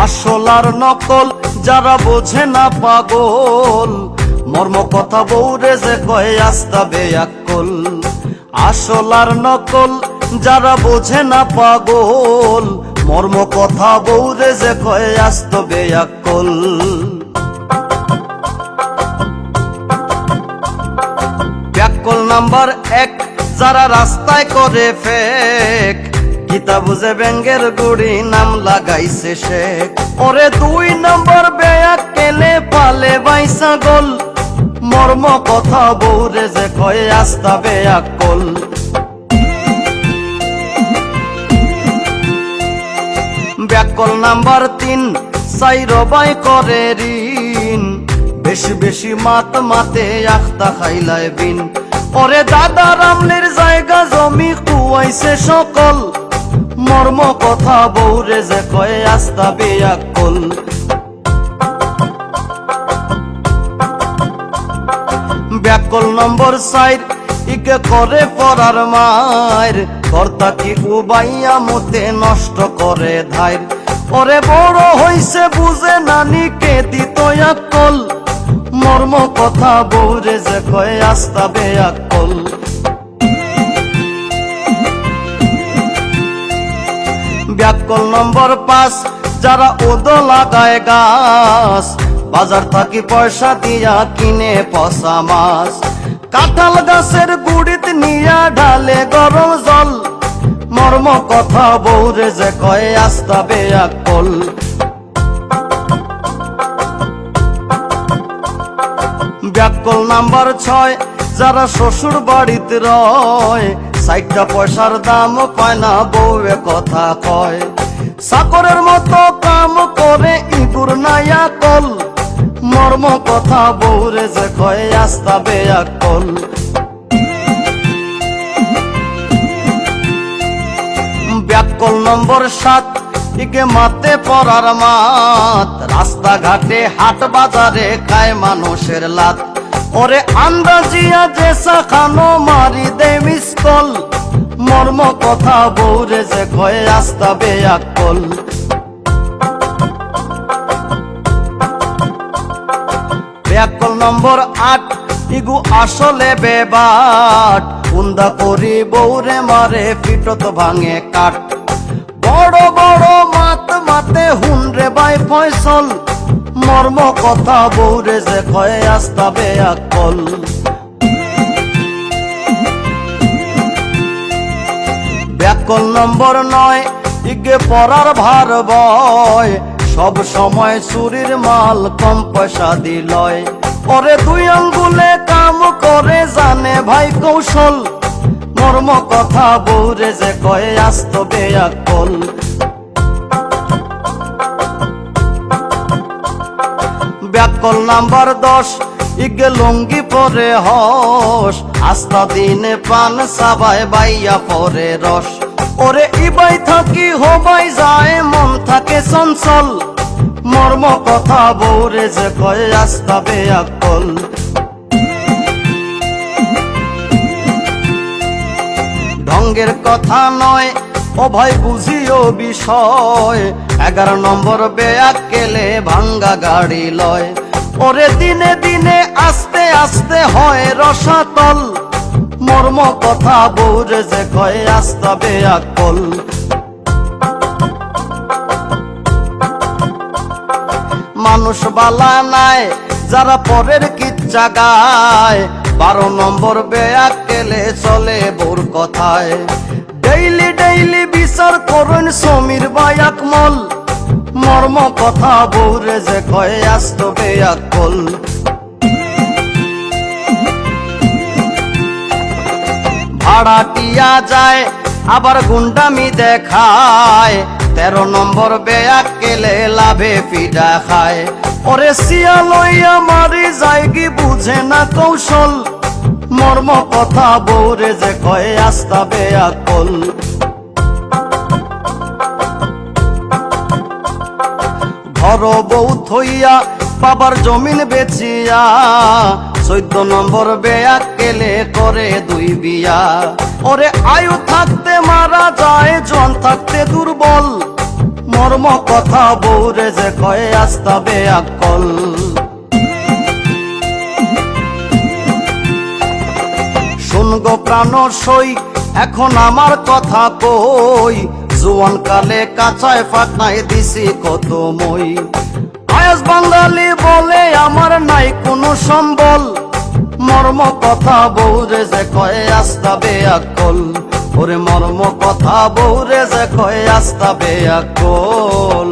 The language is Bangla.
আসল আর নকল যারা বোঝে না পাগল, মর্ম কথা বউরে যে কয় আস্তা বেয়াক্কল। আসল আর নকল যারা বোঝে না পাগল, মর্ম কথা বউরে যে কয় আস্ত বেয়াক্কল। ব্যাককল নাম্বার 1 যারা রাস্তায় করে ফেক, গীতা বুঝে ব্যাঙ্গের গুড়ি নাম লাগাইছে শেখ। ওরে 2 নম্বর বেয়াক্কেলে পালে বাইসা গোল, মর্ম কথা বউরে যে কয় আস্তা বেয়াক্কল। ব্যাককল নাম্বার 3 সাইরবাই করে ঋণ, বেশি বেশি মাতে আখতা খাইলায় বিন। ওরে দাদা রামলির জায়গা জমি কুয়াইছে সকল, মর্ম কথা বউরে যে কয় আস্তা বেয়াক্কল। ব্যাককল নম্বর 4 ইকে করে পরার মায়ের, কর্তা কি উবাইয়া মতে নষ্ট করে ধাইর। ওরে বড় হইছে বুঝে নানিকে দিত আক্কল, মর্ম কথা বউরে যে কয় আস্তা বেয়াক্কল। ব্যাককল নম্বর 5 যারা ওদো লাগায় গাছ, বাজার থাকি পয়সা দিয়া কিনে পচা মাছ। কাঁঠাল গাছের গুড়িত নিয়া ঢালে গরম জল, মর্ম কথা বউরে যে কয় আস্তা বেয়াক্কল। ব্যাককল নাম্বার 6 যারা শ্বশুর বাড়িতে রয়, 60টা পয়সার দাম পায় না বউয়ে কথা কয়। চাকরের মতো কাম করে ইঁদুর নাইয়া কল, মর্ম কথা বউরে যে কয় আস্তা বেয়াক্কল। ব্যাককল নম্বর 7 ইকে মাতে পরার মাত, রাস্তাঘাটে হাট বাজারে খায় মানুষের লাত। ওরে আন্দাজিয়া জেসা খানো মারি দে মিসকল, মর্ম কথা বউরে যে কয় আস্তা বেয়াক্কল। ব্যাককল নম্বর 8 ইগু আসলে বেবাট, উন্দা করি বউরে মারে পিটত ভাঙে কাট। বড় বড় মাতে হুনরে বাই ফয়সল, মর্ম কথা বউরে যে কয় আস্তা বেয়াক্কল। ব্যাককল নম্বর 9 ইগে পরার ভার বয়, সব সময় চুরির মাল কম পয়সা দিলয়। ওরে 2 আঙ্গুলে কাম করে জানে ভাই কৌশল, মর্ম কথা বউরে যে কয় আস্ত বেয়াক্কল। ব্যাককল নাম্বার 10 ইগে লুঙ্গি পরে হস, আস্তা দিনে পান সাবায় বাইয়া পরে রস। ওরে ইবাই থাকি হবাই যায় মন থাকে চঞ্চল, মর্ম কথা বউরে যে কয় আস্তা বেয়াক্কল। ঢঙ্গের কথা নয় ও ভাই বুঝিও বিষয়, 11 নম্বর বেয়াক্কেলে ভাঙ্গা গাড়ি লয়। ওরে দিনে দিনে আস্তে আস্তে হয় রসাতল, মর্ম কথা বউরে যে কয় আস্তা বেয়াক্কল। মানুষ বালা নাই যারা পরের কিচ্ছা গায়, 12 নম্বর বেয়াক্কেলে চলে বউর কথায়। ডেইলি বিচার করেন সমীর ভাই আকমল, মর্ম কথা বউরে যে কয় আস্ত বেয়াক্কল। ভাড়াটিয়া যায় আবার গুন্ডামি দেখায়, 13 নম্বর বেয়াক্কেলে লাভে পিডা খায়। ওরে সিয়া লইয়া মারি যায়গি বুঝে না কৌশল, মর্ম কথা বউরে যে কয় আস্তা বেয়াক্কল। ঘর বউ থইয়া বাবার জমিন বেচিয়া, 14 নম্বর বেয়াক্কেলে করে 2 বিয়া। ওরে আয়ু থাকতে মারা যায় জন থাকতে দুর্বল, মর্ম কথা বউরে যে কয়ে আস্তা বেআক্কল। শুনগো প্রাণ সই এখন আমার কথা কই, জোয়ান কালে কাঁচায় ফাটাই দিছি কত মই। আয়াস বাঙালি বলে আমার নাই কোনো সম্বল, মর্ম কথা বউরে যে কয়ে আস্তা বেআক্কল। ওরে মর্ম কথা বউরে যে কয়ে আস্তা বেআক্কল।